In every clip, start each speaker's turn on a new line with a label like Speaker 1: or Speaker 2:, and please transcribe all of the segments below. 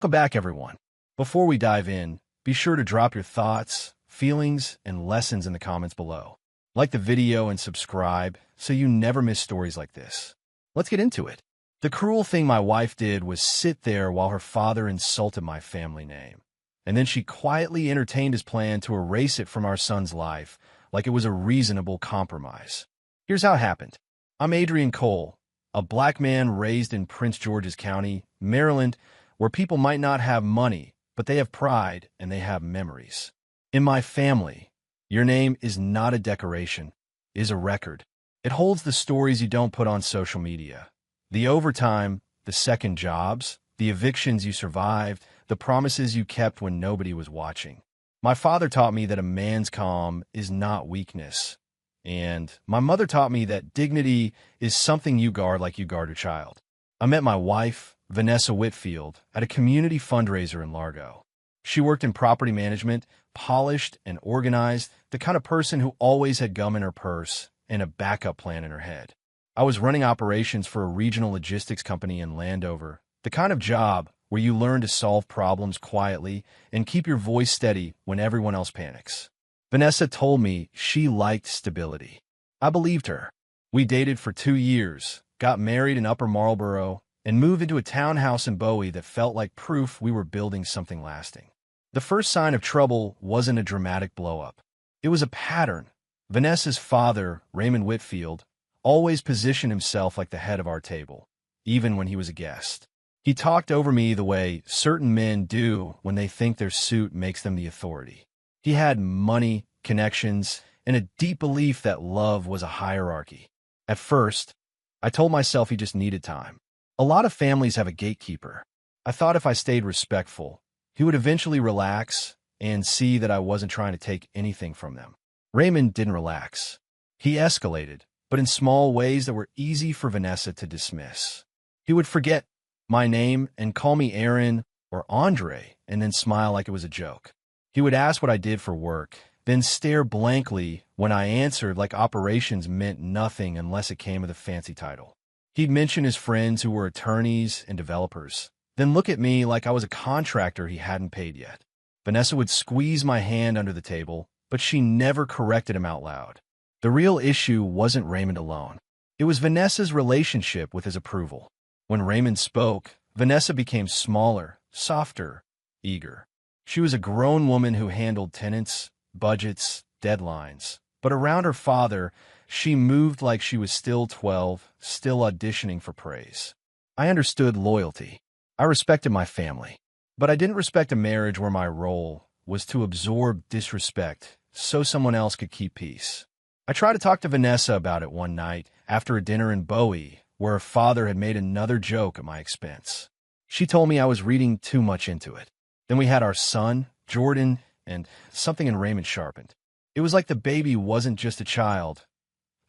Speaker 1: Welcome back, everyone. Before we dive in, be sure to drop your thoughts, feelings, and lessons in the comments below. Like the video and subscribe so you never miss stories like this. Let's get into it. The cruel thing my wife did was sit there while her father insulted my family name. And then she quietly entertained his plan to erase it from our son's life like it was a reasonable compromise. Here's how it happened. I'm Adrian Cole, a black man raised in Prince George's County, Maryland, where people might not have money, but they have pride and they have memories. In my family, your name is not a decoration, it is a record. It holds the stories you don't put on social media. The overtime, the second jobs, the evictions you survived, the promises you kept when nobody was watching. My father taught me that a man's calm is not weakness. And my mother taught me that dignity is something you guard like you guard a child. I met my wife, Vanessa Whitfield, at a community fundraiser in Largo. She worked in property management, polished and organized, the kind of person who always had gum in her purse and a backup plan in her head. I was running operations for a regional logistics company in Landover, the kind of job where you learn to solve problems quietly and keep your voice steady when everyone else panics. Vanessa told me she liked stability. I believed her. We dated for 2 years, got married in Upper Marlboro, and moved into a townhouse in Bowie that felt like proof we were building something lasting. The first sign of trouble wasn't a dramatic blow-up. It was a pattern. Vanessa's father, Raymond Whitfield, always positioned himself like the head of our table, even when he was a guest. He talked over me the way certain men do when they think their suit makes them the authority. He had money, connections, and a deep belief that love was a hierarchy. At first, I told myself he just needed time. A lot of families have a gatekeeper. I thought if I stayed respectful, he would eventually relax and see that I wasn't trying to take anything from them. Raymond didn't relax. He escalated, but in small ways that were easy for Vanessa to dismiss. He would forget my name and call me Aaron or Andre and then smile like it was a joke. He would ask what I did for work, then stare blankly when I answered like operations meant nothing unless it came with a fancy title. He'd mention his friends who were attorneys and developers, then look at me like I was a contractor he hadn't paid yet. Vanessa would squeeze my hand under the table, but she never corrected him out loud. The real issue wasn't Raymond alone. It was Vanessa's relationship with his approval. When Raymond spoke, Vanessa became smaller, softer, eager. She was a grown woman who handled tenants, budgets, deadlines. But around her father, she moved like she was still 12, still auditioning for praise. I understood loyalty. I respected my family. But I didn't respect a marriage where my role was to absorb disrespect so someone else could keep peace. I tried to talk to Vanessa about it one night after a dinner in Bowie, where her father had made another joke at my expense. She told me I was reading too much into it. Then we had our son, Jordan, and something in Raymond sharpened. It was like the baby wasn't just a child.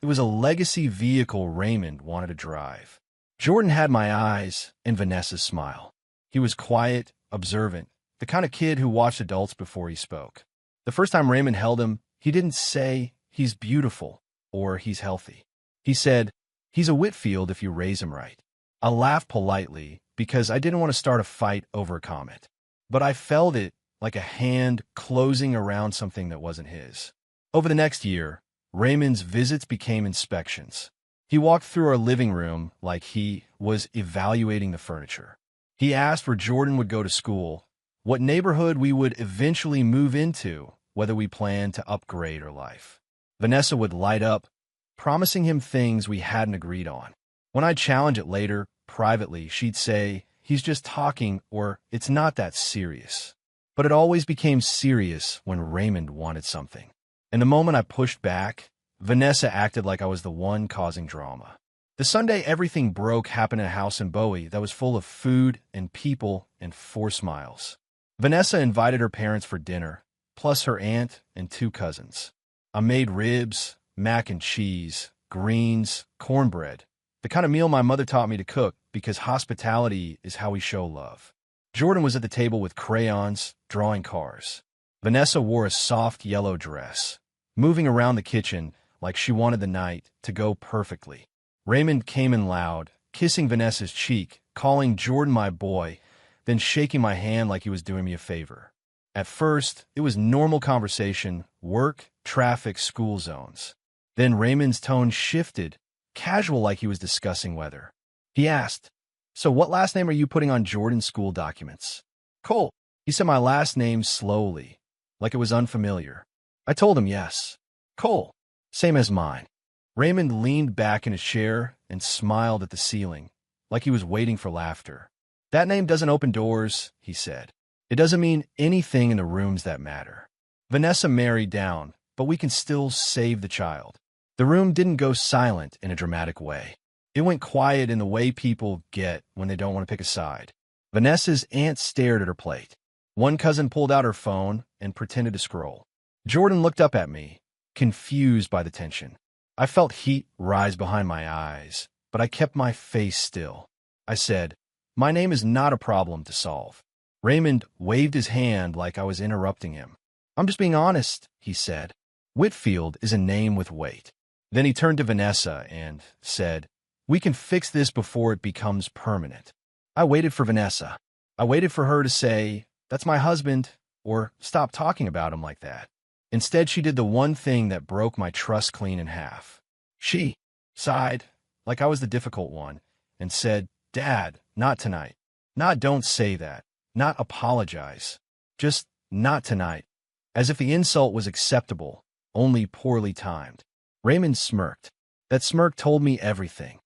Speaker 1: It was a legacy vehicle Raymond wanted to drive. Jordan had my eyes and Vanessa's smile. He was quiet, observant, the kind of kid who watched adults before he spoke. The first time Raymond held him, he didn't say, "He's beautiful," or "He's healthy." He said, "He's a Whitfield if you raise him right." I laughed politely because I didn't want to start a fight over a comment. But I felt it like a hand closing around something that wasn't his. Over the next year, Raymond's visits became inspections. He walked through our living room like he was evaluating the furniture. He asked where Jordan would go to school, what neighborhood we would eventually move into, whether we planned to upgrade our life. Vanessa would light up, promising him things we hadn't agreed on. When I'd challenge it later, privately, she'd say, "He's just talking," or "It's not that serious." But it always became serious when Raymond wanted something. And the moment I pushed back, Vanessa acted like I was the one causing drama. The Sunday everything broke happened at a house in Bowie that was full of food and people and 4 smiles. Vanessa invited her parents for dinner, plus her aunt and 2 cousins. I made ribs, mac and cheese, greens, cornbread, the kind of meal my mother taught me to cook because hospitality is how we show love. Jordan was at the table with crayons, drawing cars. Vanessa wore a soft yellow dress, moving around the kitchen like she wanted the night to go perfectly. Raymond came in loud, kissing Vanessa's cheek, calling Jordan my boy, then shaking my hand like he was doing me a favor. At first, it was normal conversation, work, traffic, school zones. Then Raymond's tone shifted, casual like he was discussing weather. He asked, "So what last name are you putting on Jordan's school documents?" "Cole." He said my last name slowly, like it was unfamiliar. I told him yes. "Cole. Same as mine." Raymond leaned back in his chair and smiled at the ceiling, like he was waiting for laughter. "That name doesn't open doors," he said. "It doesn't mean anything in the rooms that matter. Vanessa married down, but we can still save the child." The room didn't go silent in a dramatic way. It went quiet in the way people get when they don't want to pick a side. Vanessa's aunt stared at her plate. One cousin pulled out her phone and pretended to scroll. Jordan looked up at me, confused by the tension. I felt heat rise behind my eyes, but I kept my face still. I said, "My name is not a problem to solve." Raymond waved his hand like I was interrupting him. "I'm just being honest," he said. "Whitfield is a name with weight." Then he turned to Vanessa and said, "We can fix this before it becomes permanent." I waited for Vanessa. I waited for her to say, "That's my husband," or "Stop talking about him like that." Instead, she did the one thing that broke my trust clean in half. She sighed, like I was the difficult one, and said, "Dad, not tonight. Not don't say that. Not apologize. Just not tonight." As if the insult was acceptable, only poorly timed. Raymond smirked. That smirk told me everything.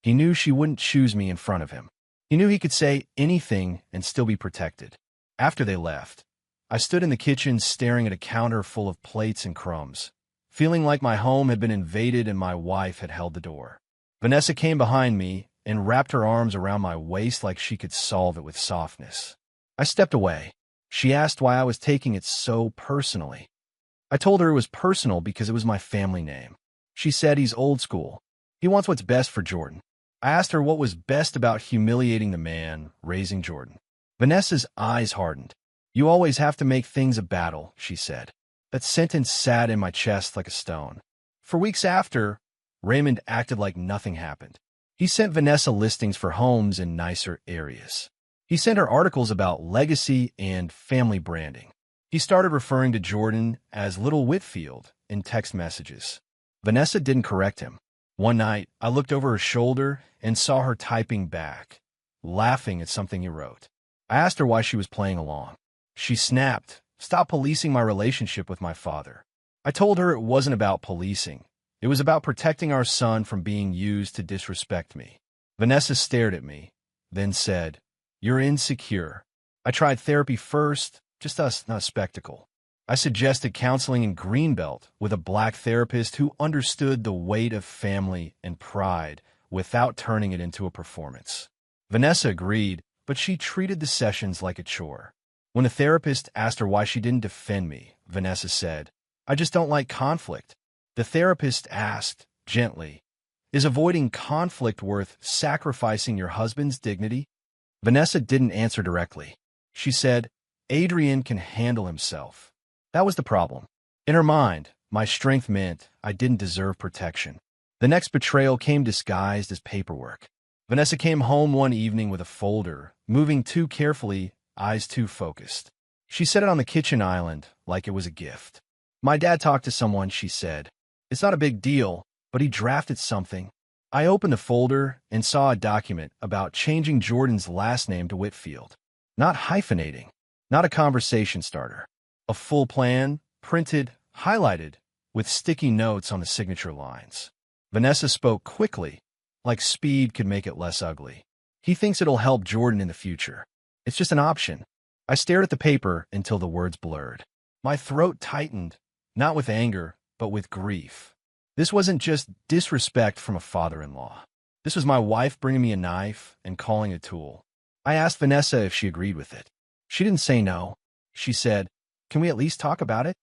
Speaker 1: He knew she wouldn't choose me in front of him. He knew he could say anything and still be protected. After they left, I stood in the kitchen staring at a counter full of plates and crumbs, feeling like my home had been invaded and my wife had held the door. Vanessa came behind me and wrapped her arms around my waist like she could solve it with softness. I stepped away. She asked why I was taking it so personally. I told her it was personal because it was my family name. She said he's old school. He wants what's best for Jordan. I asked her what was best about humiliating the man raising Jordan. Vanessa's eyes hardened. "You always have to make things a battle," she said. That sentence sat in my chest like a stone. For weeks after, Raymond acted like nothing happened. He sent Vanessa listings for homes in nicer areas. He sent her articles about legacy and family branding. He started referring to Jordan as Little Whitfield in text messages. Vanessa didn't correct him. One night, I looked over her shoulder and saw her typing back, laughing at something he wrote. I asked her why she was playing along. She snapped, "Stop policing my relationship with my father." I told her it wasn't about policing. It was about protecting our son from being used to disrespect me. Vanessa stared at me, then said, "You're insecure. I tried therapy first, just us, not a spectacle." I suggested counseling in Greenbelt with a black therapist who understood the weight of family and pride without turning it into a performance. Vanessa agreed, but she treated the sessions like a chore. When the therapist asked her why she didn't defend me, Vanessa said, "I just don't like conflict." The therapist asked, gently, "Is avoiding conflict worth sacrificing your husband's dignity?" Vanessa didn't answer directly. She said, "Adrian can handle himself." That was the problem. In her mind, my strength meant I didn't deserve protection. The next betrayal came disguised as paperwork. Vanessa came home one evening with a folder, moving too carefully, eyes too focused. She set it on the kitchen island like it was a gift. "My dad talked to someone," she said. "It's not a big deal, but he drafted something." I opened the folder and saw a document about changing Jordan's last name to Whitfield. Not hyphenating, not a conversation starter. A full plan, printed, highlighted, with sticky notes on the signature lines. Vanessa spoke quickly, like speed could make it less ugly. "He thinks it'll help Jordan in the future. It's just an option." I stared at the paper until the words blurred. My throat tightened, not with anger, but with grief. This wasn't just disrespect from a father-in-law. This was my wife bringing me a knife and calling it a tool. I asked Vanessa if she agreed with it. She didn't say no. She said, "Can we at least talk about it?"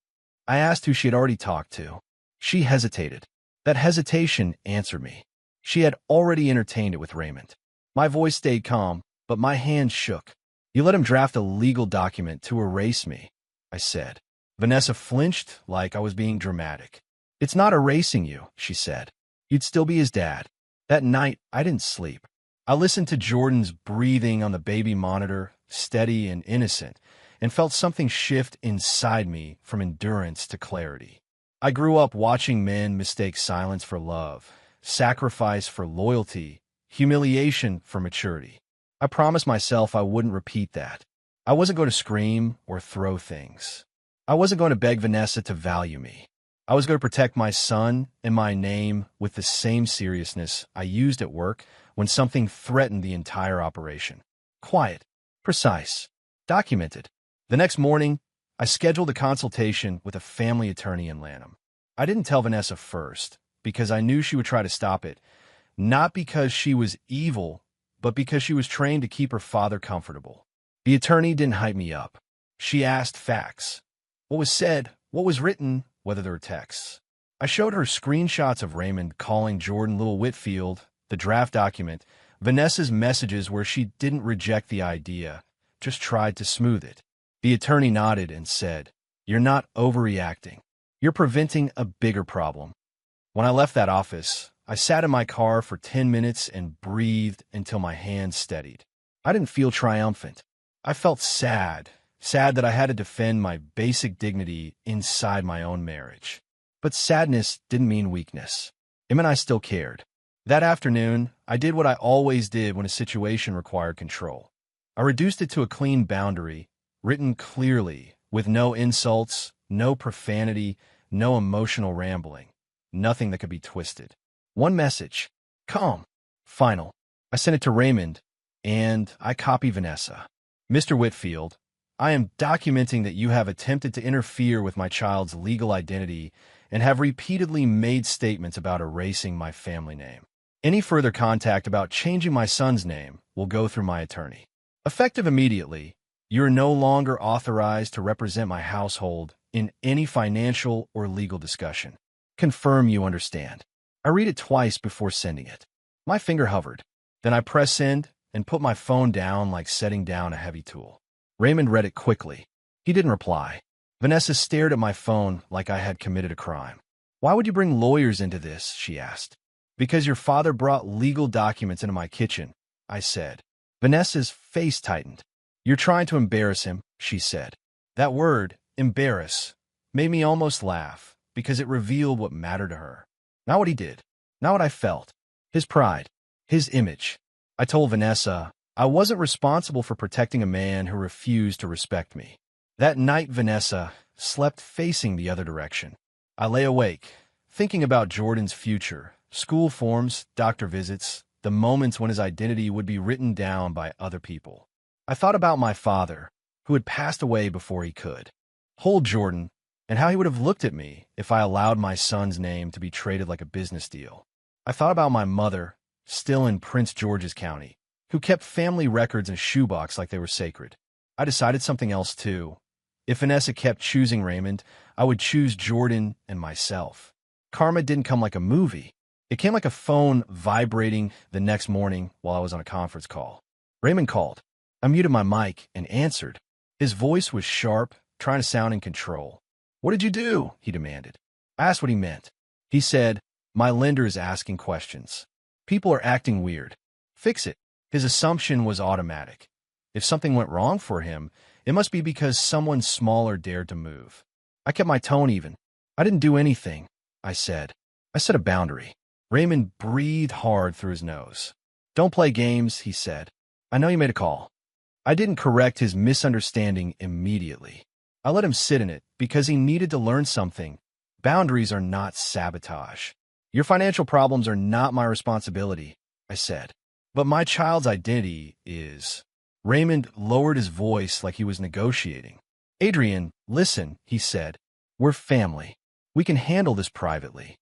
Speaker 1: I asked who she had already talked to. She hesitated. That hesitation answered me. She had already entertained it with Raymond. My voice stayed calm, but my hands shook. "You let him draft a legal document to erase me," I said. Vanessa flinched like I was being dramatic. "It's not erasing you," she said. "You'd still be his dad." That night, I didn't sleep. I listened to Jordan's breathing on the baby monitor, steady and innocent, and felt something shift inside me from endurance to clarity. I grew up watching men mistake silence for love, sacrifice for loyalty, humiliation for maturity. I promised myself I wouldn't repeat that. I wasn't going to scream or throw things. I wasn't going to beg Vanessa to value me. I was going to protect my son and my name with the same seriousness I used at work when something threatened the entire operation. Quiet, precise, documented. The next morning, I scheduled a consultation with a family attorney in Lanham. I didn't tell Vanessa first, because I knew she would try to stop it, not because she was evil, but because she was trained to keep her father comfortable. The attorney didn't hype me up. She asked facts. What was said, what was written, whether there were texts. I showed her screenshots of Raymond calling Jordan Little Whitfield, the draft document, Vanessa's messages where she didn't reject the idea, just tried to smooth it. The attorney nodded and said, "You're not overreacting. You're preventing a bigger problem." When I left that office, I sat in my car for 10 minutes and breathed until my hands steadied. I didn't feel triumphant. I felt sad that I had to defend my basic dignity inside my own marriage. But sadness didn't mean weakness. It meant I still cared. That afternoon, I did what I always did when a situation required control. I reduced it to a clean boundary, written clearly, with no insults, no profanity, no emotional rambling, nothing that could be twisted. One message, calm, final. I sent it to Raymond, and I copied Vanessa. "Mr. Whitfield, I am documenting that you have attempted to interfere with my child's legal identity and have repeatedly made statements about erasing my family name. Any further contact about changing my son's name will go through my attorney. Effective immediately, you are no longer authorized to represent my household in any financial or legal discussion. Confirm you understand." I read it twice before sending it. My finger hovered. Then I pressed send and put my phone down like setting down a heavy tool. Raymond read it quickly. He didn't reply. Vanessa stared at my phone like I had committed a crime. "Why would you bring lawyers into this?" she asked. "Because your father brought legal documents into my kitchen," I said. Vanessa's face tightened. "You're trying to embarrass him," she said. That word, embarrass, made me almost laugh because it revealed what mattered to her. Not what he did, not what I felt. His pride, his image. I told Vanessa I wasn't responsible for protecting a man who refused to respect me. That night, Vanessa slept facing the other direction. I lay awake, thinking about Jordan's future, school forms, doctor visits, the moments when his identity would be written down by other people. I thought about my father, who had passed away before he could. Hold Jordan, and how he would have looked at me if I allowed my son's name to be traded like a business deal. I thought about my mother, still in Prince George's County, who kept family records in a shoebox like they were sacred. I decided something else, too. If Vanessa kept choosing Raymond, I would choose Jordan and myself. Karma didn't come like a movie. It came like a phone vibrating the next morning while I was on a conference call. Raymond called. I muted my mic and answered. His voice was sharp, trying to sound in control. "What did you do?" he demanded. I asked what he meant. He said, "My lender is asking questions. People are acting weird. Fix it." His assumption was automatic. If something went wrong for him, it must be because someone smaller dared to move. I kept my tone even. "I didn't do anything," I said. I set a boundary. Raymond breathed hard through his nose. "Don't play games," he said. "I know you made a call." I didn't correct his misunderstanding immediately. I let him sit in it because he needed to learn something. Boundaries are not sabotage. "Your financial problems are not my responsibility," I said. "But my child's identity is." Raymond lowered his voice like he was negotiating. "Adrian, listen," he said. "We're family. We can handle this privately."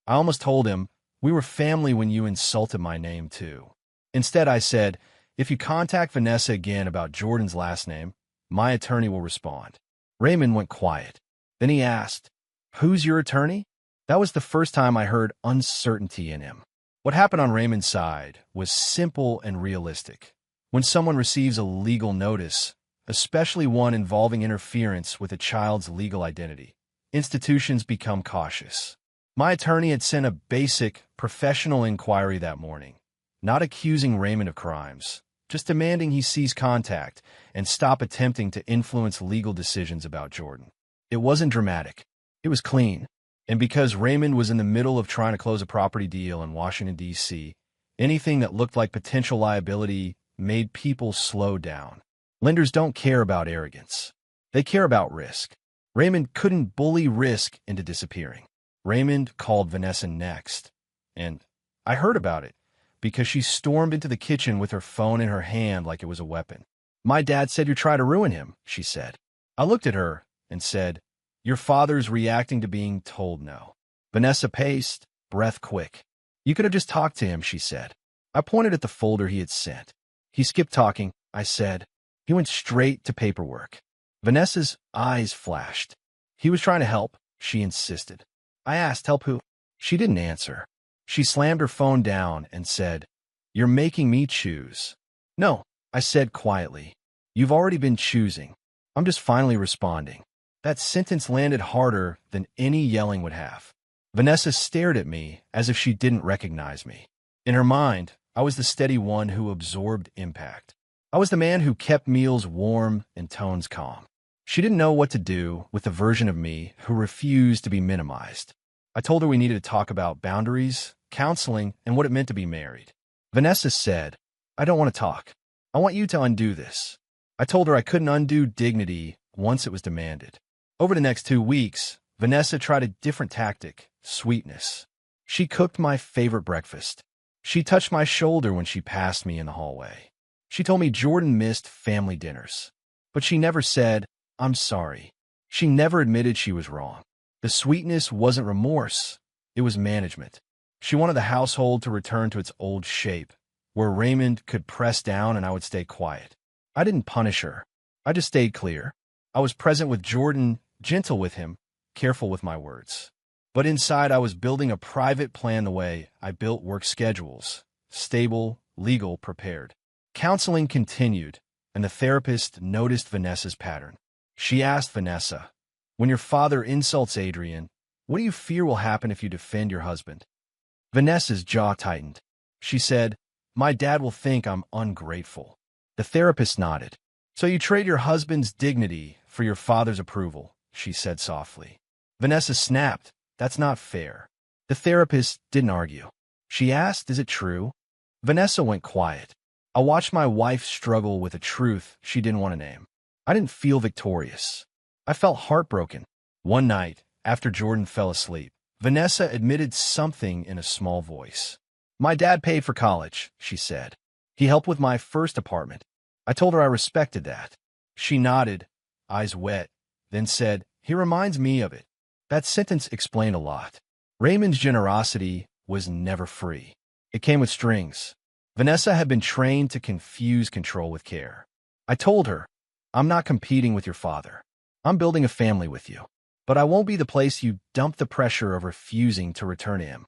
Speaker 1: I almost told him, "We were family when you insulted my name, too." Instead, I said, "If you contact Vanessa again about Jordan's last name, my attorney will respond." Raymond went quiet. Then he asked, "Who's your attorney?" That was the first time I heard uncertainty in him. What happened on Raymond's side was simple and realistic. When someone receives a legal notice, especially one involving interference with a child's legal identity, institutions become cautious. My attorney had sent a basic, professional inquiry that morning, not accusing Raymond of crimes, just demanding he cease contact and stop attempting to influence legal decisions about Jordan. It wasn't dramatic. It was clean. And because Raymond was in the middle of trying to close a property deal in Washington, D.C., anything that looked like potential liability made people slow down. Lenders don't care about arrogance. They care about risk. Raymond couldn't bully risk into disappearing. Raymond called Vanessa next, and I heard about it because she stormed into the kitchen with her phone in her hand like it was a weapon. "My dad said you're trying to ruin him," she said. I looked at her and said, "Your father's reacting to being told no." Vanessa paced, breath quick. "You could have just talked to him," she said. I pointed at the folder he had sent. "He skipped talking," I said. "He went straight to paperwork." Vanessa's eyes flashed. "He was trying to help," she insisted. I asked, "Help who?" She didn't answer. She slammed her phone down and said, "You're making me choose." "No," I said quietly. "You've already been choosing. I'm just finally responding." That sentence landed harder than any yelling would have. Vanessa stared at me as if she didn't recognize me. In her mind, I was the steady one who absorbed impact. I was the man who kept meals warm and tones calm. She didn't know what to do with the version of me who refused to be minimized. I told her we needed to talk about boundaries, counseling, and what it meant to be married. Vanessa said, "I don't want to talk. I want you to undo this." I told her I couldn't undo dignity once it was demanded. Over the next 2 weeks, Vanessa tried a different tactic, sweetness. She cooked my favorite breakfast. She touched my shoulder when she passed me in the hallway. She told me Jordan missed family dinners. But she never said, "I'm sorry." She never admitted she was wrong. The sweetness wasn't remorse. It was management. She wanted the household to return to its old shape, where Raymond could press down and I would stay quiet. I didn't punish her. I just stayed clear. I was present with Jordan, gentle with him, careful with my words. But inside, I was building a private plan the way I built work schedules, stable, legal, prepared. Counseling continued, and the therapist noticed Vanessa's pattern. She asked Vanessa, "When your father insults Adrian, what do you fear will happen if you defend your husband?" Vanessa's jaw tightened. She said, "My dad will think I'm ungrateful." The therapist nodded. "So you trade your husband's dignity for your father's approval," she said softly. Vanessa snapped, "That's not fair." The therapist didn't argue. She asked, "Is it true?" Vanessa went quiet. I watched my wife struggle with a truth she didn't want to name. I didn't feel victorious. I felt heartbroken. One night, after Jordan fell asleep, Vanessa admitted something in a small voice. "My dad paid for college," she said. "He helped with my first apartment." I told her I respected that. She nodded, eyes wet, then said, "He reminds me of it." That sentence explained a lot. Raymond's generosity was never free. It came with strings. Vanessa had been trained to confuse control with care. I told her, "I'm not competing with your father. I'm building a family with you. But I won't be the place you dump the pressure of refusing to return to him."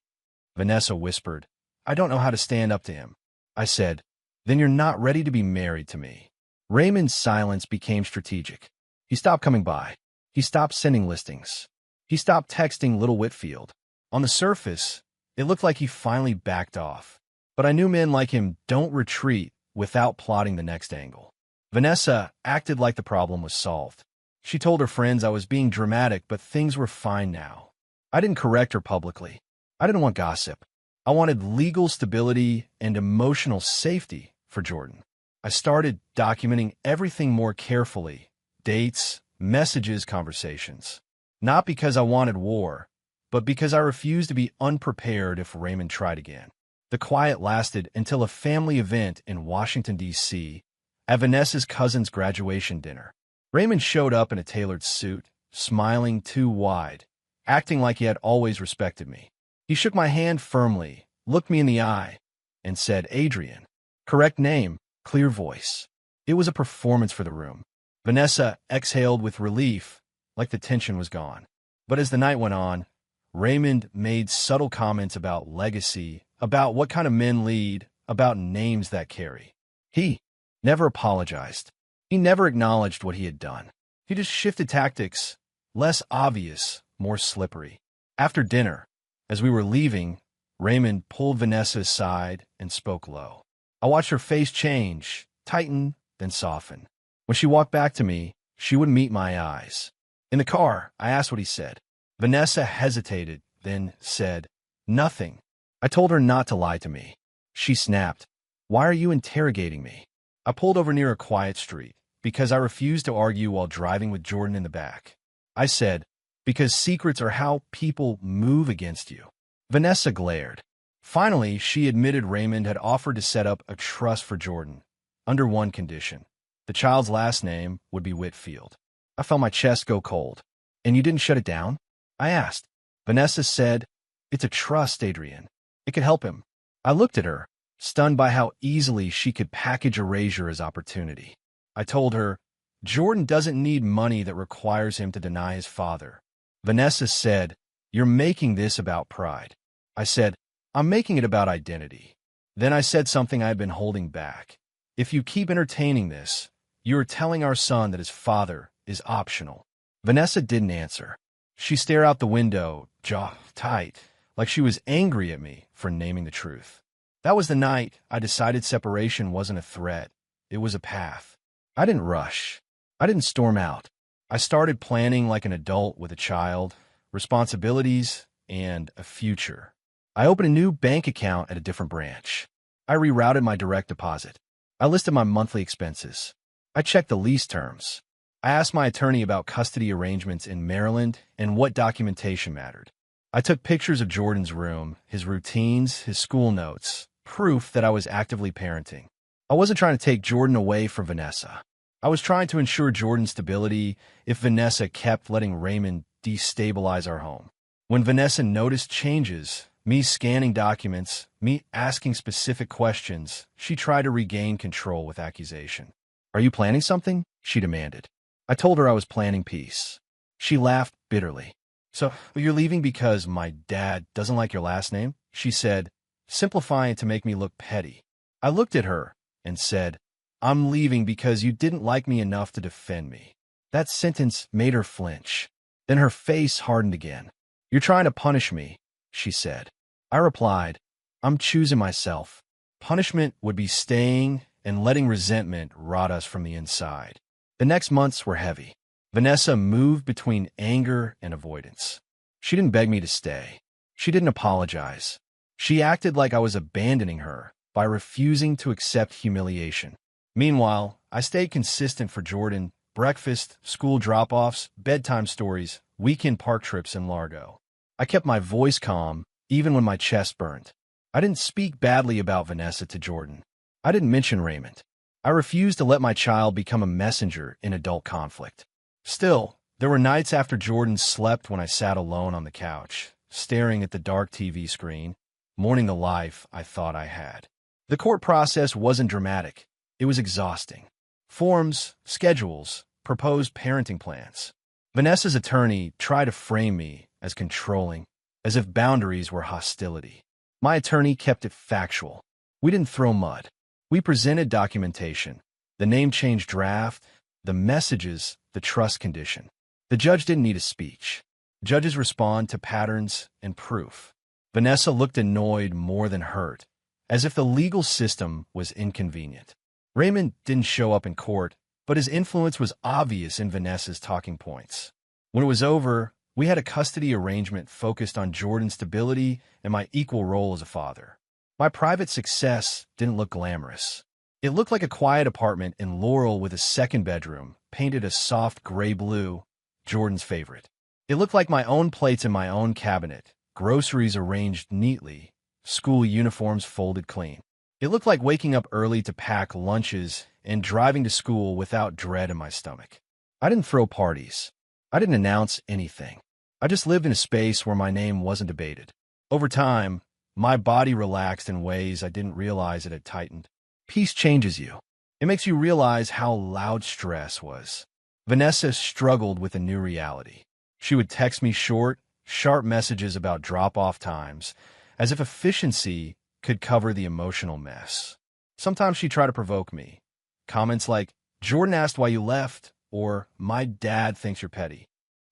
Speaker 1: Vanessa whispered, "I don't know how to stand up to him." I said, "Then you're not ready to be married to me." Raymond's silence became strategic. He stopped coming by. He stopped sending listings. He stopped texting Little Whitfield. On the surface, it looked like he finally backed off. But I knew men like him don't retreat without plotting the next angle. Vanessa acted like the problem was solved. She told her friends I was being dramatic, but things were fine now. I didn't correct her publicly. I didn't want gossip. I wanted legal stability and emotional safety for Jordan. I started documenting everything more carefully, dates, messages, conversations. Not because I wanted war, but because I refused to be unprepared if Raymond tried again. The quiet lasted until a family event in Washington, D.C., at Vanessa's cousin's graduation dinner. Raymond showed up in a tailored suit, smiling too wide, acting like he had always respected me. He shook my hand firmly, looked me in the eye, and said, "Adrian." Correct name, clear voice. It was a performance for the room. Vanessa exhaled with relief, like the tension was gone. But as the night went on, Raymond made subtle comments about legacy, about what kind of men lead, about names that carry. He never apologized. He never acknowledged what he had done. He just shifted tactics, less obvious, more slippery. After dinner, as we were leaving, Raymond pulled Vanessa aside and spoke low. I watched her face change, tighten, then soften. When she walked back to me, she would meet my eyes. In the car, I asked what he said. Vanessa hesitated, then said, "Nothing." I told her not to lie to me. She snapped, "Why are you interrogating me?" I pulled over near a quiet street because I refused to argue while driving with Jordan in the back. I said, "Because secrets are how people move against you." Vanessa glared. Finally, she admitted Raymond had offered to set up a trust for Jordan, under one condition. The child's last name would be Whitfield. I felt my chest go cold. "And you didn't shut it down?" I asked. Vanessa said, "It's a trust, Adrian. It could help him." I looked at her, stunned by how easily she could package erasure as opportunity. I told her, "Jordan doesn't need money that requires him to deny his father." Vanessa said, "You're making this about pride." I said, "I'm making it about identity." Then I said something I had been holding back. "If you keep entertaining this, you are telling our son that his father is optional." Vanessa didn't answer. She stared out the window, jaw tight, like she was angry at me for naming the truth. That was the night I decided separation wasn't a threat. It was a path. I didn't rush. I didn't storm out. I started planning like an adult with a child, responsibilities, and a future. I opened a new bank account at a different branch. I rerouted my direct deposit. I listed my monthly expenses. I checked the lease terms. I asked my attorney about custody arrangements in Maryland and what documentation mattered. I took pictures of Jordan's room, his routines, his school notes, proof that I was actively parenting. I wasn't trying to take Jordan away from Vanessa. I was trying to ensure Jordan's stability if Vanessa kept letting Raymond destabilize our home. When Vanessa noticed changes, me scanning documents, me asking specific questions, she tried to regain control with accusation. "Are you planning something?" she demanded. I told her I was planning peace. She laughed bitterly. "So you're leaving because my dad doesn't like your last name?" she said, simplifying to make me look petty. I looked at her and said, "I'm leaving because you didn't like me enough to defend me." That sentence made her flinch. Then her face hardened again. "You're trying to punish me," she said. I replied, "I'm choosing myself. Punishment would be staying and letting resentment rot us from the inside." The next months were heavy. Vanessa moved between anger and avoidance. She didn't beg me to stay. She didn't apologize. She acted like I was abandoning her by refusing to accept humiliation. Meanwhile, I stayed consistent for Jordan: breakfast, school drop-offs, bedtime stories, weekend park trips in Largo. I kept my voice calm, even when my chest burned. I didn't speak badly about Vanessa to Jordan. I didn't mention Raymond. I refused to let my child become a messenger in adult conflict. Still, there were nights after Jordan slept when I sat alone on the couch, staring at the dark TV screen, mourning the life I thought I had. The court process wasn't dramatic. It was exhausting. Forms, schedules, proposed parenting plans. Vanessa's attorney tried to frame me as controlling, as if boundaries were hostility. My attorney kept it factual. We didn't throw mud. We presented documentation, the name change draft, the messages, the trust condition. The judge didn't need a speech. Judges respond to patterns and proof. Vanessa looked annoyed more than hurt, as if the legal system was inconvenient. Raymond didn't show up in court, but his influence was obvious in Vanessa's talking points. When it was over, we had a custody arrangement focused on Jordan's stability and my equal role as a father. My private success didn't look glamorous. It looked like a quiet apartment in Laurel with a second bedroom, painted a soft gray blue, Jordan's favorite. It looked like my own plates in my own cabinet, groceries arranged neatly, school uniforms folded clean. It looked like waking up early to pack lunches and driving to school without dread in my stomach. I didn't throw parties. I didn't announce anything. I just lived in a space where my name wasn't debated. Over time, my body relaxed in ways I didn't realize it had tightened. Peace changes you. It makes you realize how loud stress was. Vanessa struggled with a new reality. She would text me short, sharp messages about drop-off times, as if efficiency could cover the emotional mess. Sometimes she'd try to provoke me. Comments like, "Jordan asked why you left," or "My dad thinks you're petty."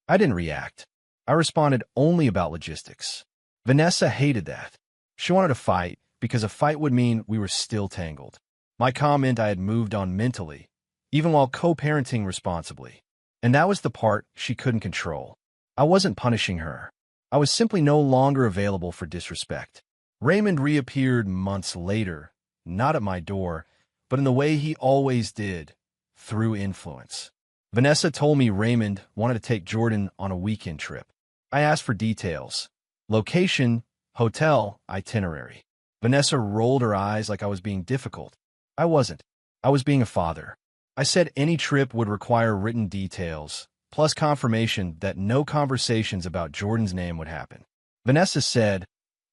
Speaker 1: I didn't react. I responded only about logistics. Vanessa hated that. She wanted to fight because a fight would mean we were still tangled. My comment I had moved on mentally, even while co-parenting responsibly. And that was the part she couldn't control. I wasn't punishing her. I was simply no longer available for disrespect. Raymond reappeared months later, not at my door, but in the way he always did, through influence. Vanessa told me Raymond wanted to take Jordan on a weekend trip. I asked for details. Location, hotel, itinerary. Vanessa rolled her eyes like I was being difficult. I wasn't. I was being a father. I said any trip would require written details, plus confirmation that no conversations about Jordan's name would happen. Vanessa said,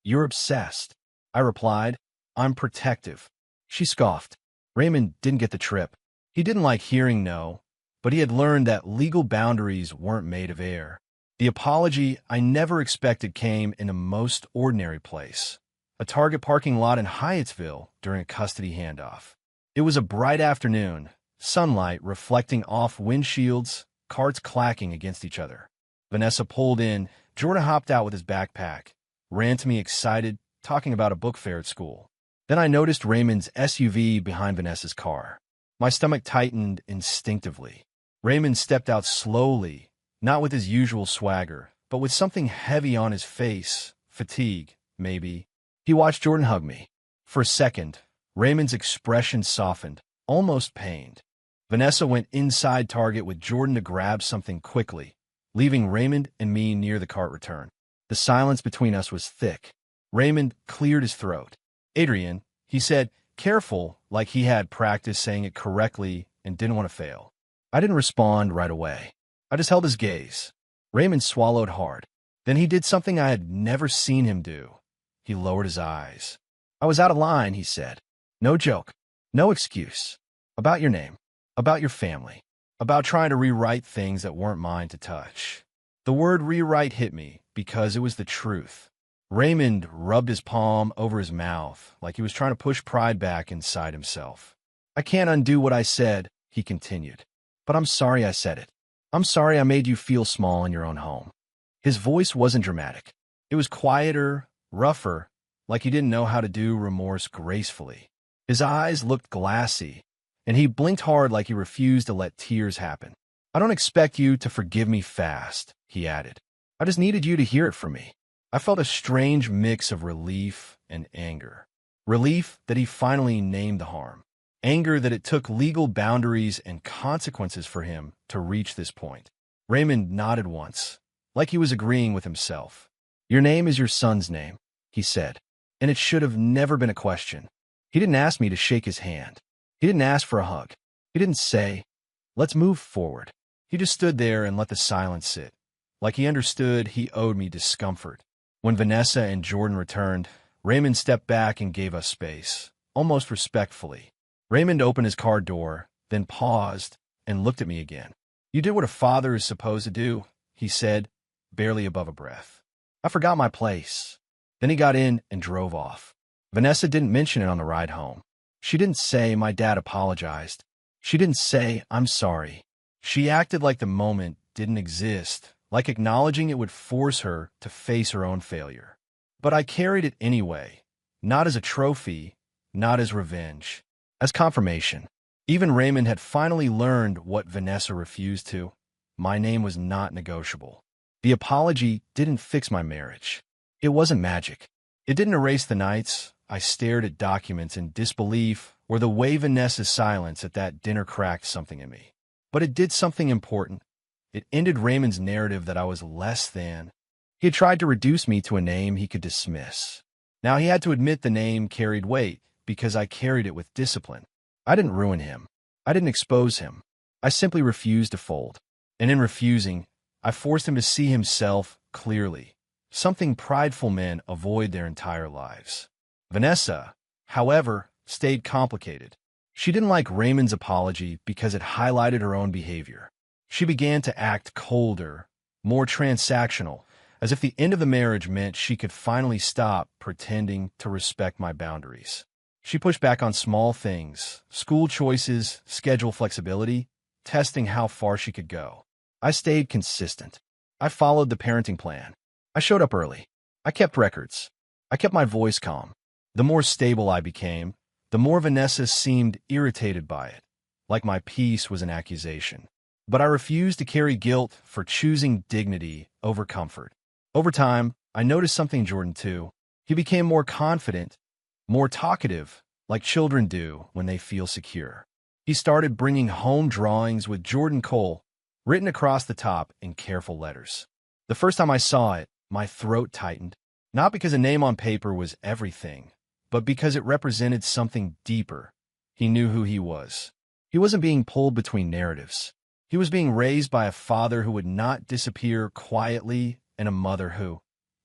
Speaker 1: "You're obsessed." I replied, "I'm protective." She scoffed. Raymond didn't get the trip. He didn't like hearing no, but he had learned that legal boundaries weren't made of air. The apology I never expected came in a most ordinary place, a Target parking lot in Hyattsville during a custody handoff. It was a bright afternoon, sunlight reflecting off windshields, carts clacking against each other. Vanessa pulled in, Jordan hopped out with his backpack, ran to me excited, talking about a book fair at school. Then I noticed Raymond's SUV behind Vanessa's car. My stomach tightened instinctively. Raymond stepped out slowly, not with his usual swagger, but with something heavy on his face, fatigue, maybe. He watched Jordan hug me. For a second, Raymond's expression softened, almost pained. Vanessa went inside Target with Jordan to grab something quickly, leaving Raymond and me near the cart return. The silence between us was thick. Raymond cleared his throat. "Adrian," he said, careful, like he had practiced saying it correctly and didn't want to fail. I didn't respond right away. I just held his gaze. Raymond swallowed hard. Then he did something I had never seen him do. He lowered his eyes. "I was out of line," he said. "No joke. No excuse. About your name. About your family. About trying to rewrite things that weren't mine to touch." The word rewrite hit me because it was the truth. Raymond rubbed his palm over his mouth like he was trying to push pride back inside himself. "I can't undo what I said," he continued. "But I'm sorry I said it. I'm sorry I made you feel small in your own home." His voice wasn't dramatic. It was quieter, rougher, like he didn't know how to do remorse gracefully. His eyes looked glassy, and he blinked hard like he refused to let tears happen. "I don't expect you to forgive me fast," he added. "I just needed you to hear it from me." I felt a strange mix of relief and anger. Relief that he finally named the harm. Anger that it took legal boundaries and consequences for him to reach this point. Raymond nodded once, like he was agreeing with himself. "Your name is your son's name," he said, "and it should have never been a question." He didn't ask me to shake his hand. He didn't ask for a hug. He didn't say, "Let's move forward." He just stood there and let the silence sit, like he understood he owed me discomfort. When Vanessa and Jordan returned, Raymond stepped back and gave us space, almost respectfully. Raymond opened his car door, then paused and looked at me again. "You did what a father is supposed to do," he said, barely above a breath. "I forgot my place." Then he got in and drove off. Vanessa didn't mention it on the ride home. She didn't say my dad apologized. She didn't say I'm sorry. She acted like the moment didn't exist, like acknowledging it would force her to face her own failure. But I carried it anyway, not as a trophy, not as revenge, as confirmation. Even Raymond had finally learned what Vanessa refused to. My name was not negotiable. The apology didn't fix my marriage. It wasn't magic. It didn't erase the nights I stared at documents in disbelief or the way Vanessa's silence at that dinner cracked something in me. But it did something important. It ended Raymond's narrative that I was less than. He had tried to reduce me to a name he could dismiss. Now he had to admit the name carried weight because I carried it with discipline. I didn't ruin him. I didn't expose him. I simply refused to fold. And in refusing, I forced him to see himself clearly, something prideful men avoid their entire lives. Vanessa, however, stayed complicated. She didn't like Raymond's apology because it highlighted her own behavior. She began to act colder, more transactional, as if the end of the marriage meant she could finally stop pretending to respect my boundaries. She pushed back on small things, school choices, schedule flexibility, testing how far she could go. I stayed consistent. I followed the parenting plan. I showed up early. I kept records. I kept my voice calm. The more stable I became, the more Vanessa seemed irritated by it, like my peace was an accusation. But I refused to carry guilt for choosing dignity over comfort. Over time, I noticed something in Jordan too. He became more confident, more talkative, like children do when they feel secure. He started bringing home drawings with Jordan Cole, written across the top in careful letters. The first time I saw it, my throat tightened, not because a name on paper was everything, but because it represented something deeper. He knew who he was. He wasn't being pulled between narratives. He was being raised by a father who would not disappear quietly and a mother who,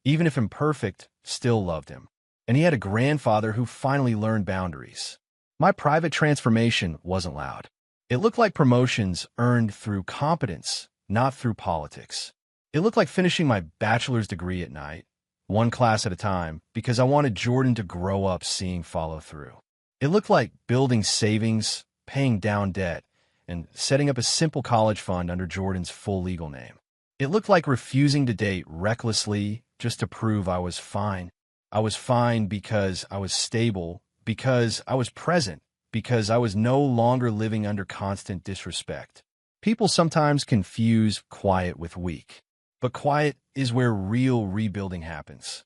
Speaker 1: even if imperfect, still loved him. And he had a grandfather who finally learned boundaries. My private transformation wasn't loud. It looked like promotions earned through competence, not through politics. It looked like finishing my bachelor's degree at night, one class at a time, because I wanted Jordan to grow up seeing follow through. It looked like building savings, paying down debt, and setting up a simple college fund under Jordan's full legal name. It looked like refusing to date recklessly just to prove I was fine. I was fine because I was stable, because I was present, because I was no longer living under constant disrespect. People sometimes confuse quiet with weak, but quiet is where real rebuilding happens.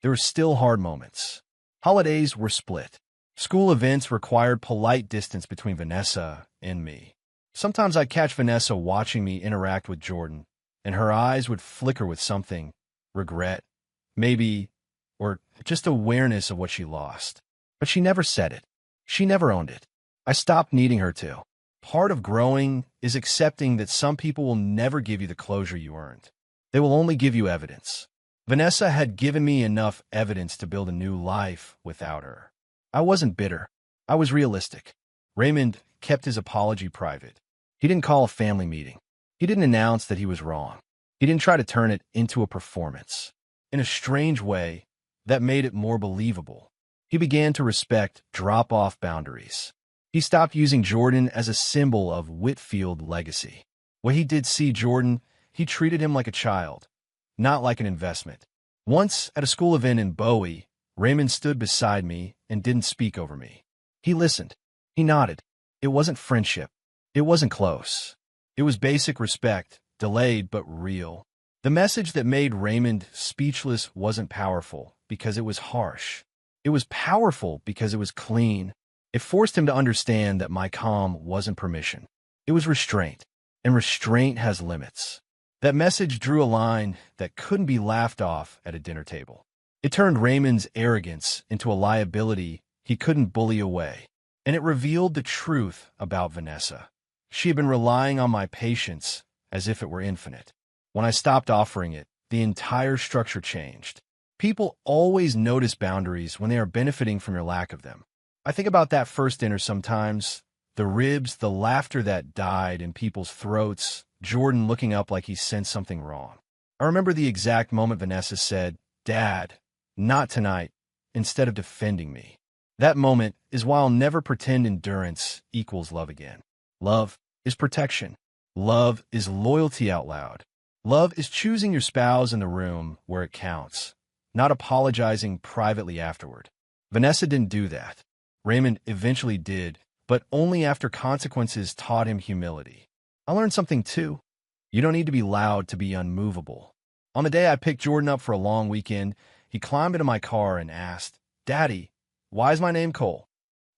Speaker 1: There were still hard moments. Holidays were split. School events required polite distance between Vanessa and me. Sometimes I'd catch Vanessa watching me interact with Jordan, and her eyes would flicker with something, regret, maybe, or just awareness of what she lost. But she never said it. She never owned it. I stopped needing her to. Part of growing is accepting that some people will never give you the closure you earned. They will only give you evidence. Vanessa had given me enough evidence to build a new life without her. I wasn't bitter. I was realistic. Raymond kept his apology private. He didn't call a family meeting. He didn't announce that he was wrong. He didn't try to turn it into a performance. In a strange way, that made it more believable. He began to respect drop-off boundaries. He stopped using Jordan as a symbol of Whitfield legacy. When he did see Jordan, he treated him like a child, not like an investment. Once, at a school event in Bowie, Raymond stood beside me and didn't speak over me. He listened. He nodded. It wasn't friendship. It wasn't close. It was basic respect, delayed but real. The message that made Raymond speechless wasn't powerful because it was harsh. It was powerful because it was clean. It forced him to understand that my calm wasn't permission. It was restraint, and restraint has limits. That message drew a line that couldn't be laughed off at a dinner table. It turned Raymond's arrogance into a liability he couldn't bully away, and it revealed the truth about Vanessa. She had been relying on my patience as if it were infinite. When I stopped offering it, the entire structure changed. People always notice boundaries when they are benefiting from your lack of them. I think about that first dinner sometimes, the ribs, the laughter that died in people's throats, Jordan looking up like he sensed something wrong. I remember the exact moment Vanessa said, "Dad, not tonight," instead of defending me. That moment is why I'll never pretend endurance equals love again. Love is protection. Love is loyalty out loud. Love is choosing your spouse in the room where it counts, not apologizing privately afterward. Vanessa didn't do that. Raymond eventually did, but only after consequences taught him humility. I learned something too. You don't need to be loud to be unmovable. On the day I picked Jordan up for a long weekend, he climbed into my car and asked, "Daddy, why is my name Cole?"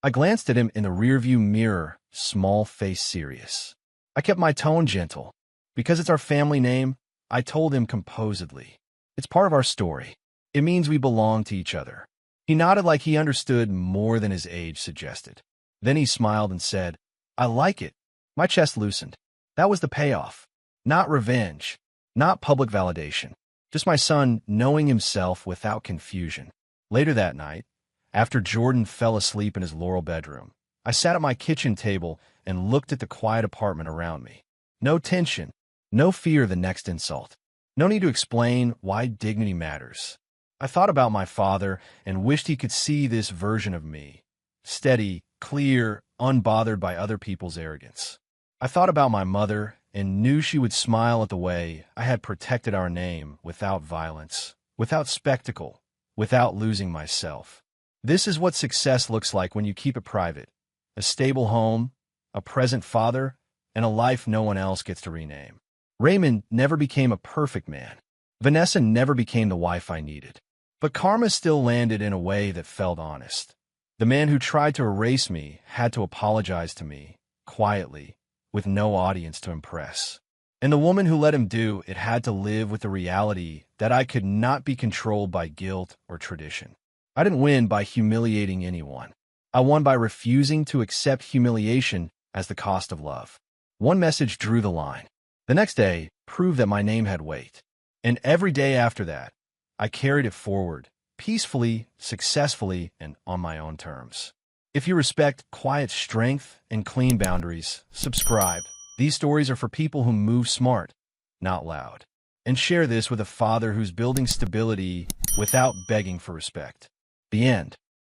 Speaker 1: I glanced at him in the rearview mirror, small face serious. I kept my tone gentle. Because it's our family name, I told him composedly. It's part of our story. It means we belong to each other. He nodded like he understood more than his age suggested. Then he smiled and said, "I like it." My chest loosened. That was the payoff. Not revenge. Not public validation. Just my son knowing himself without confusion. Later that night, after Jordan fell asleep in his Laurel bedroom, I sat at my kitchen table and looked at the quiet apartment around me. No tension. No fear of the next insult. No need to explain why dignity matters. I thought about my father and wished he could see this version of me. Steady, clear, unbothered by other people's arrogance. I thought about my mother and knew she would smile at the way I had protected our name without violence, without spectacle, without losing myself. This is what success looks like when you keep it private. A stable home, a present father, and a life no one else gets to rename. Raymond never became a perfect man. Vanessa never became the wife I needed. But karma still landed in a way that felt honest. The man who tried to erase me had to apologize to me, quietly, with no audience to impress. And the woman who let him do it had to live with the reality that I could not be controlled by guilt or tradition. I didn't win by humiliating anyone. I won by refusing to accept humiliation as the cost of love. One message drew the line. The next day proved that my name had weight. And every day after that, I carried it forward, peacefully, successfully, and on my own terms. If you respect quiet strength and clean boundaries, subscribe. These stories are for people who move smart, not loud. And share this with a father who's building stability without begging for respect. The end.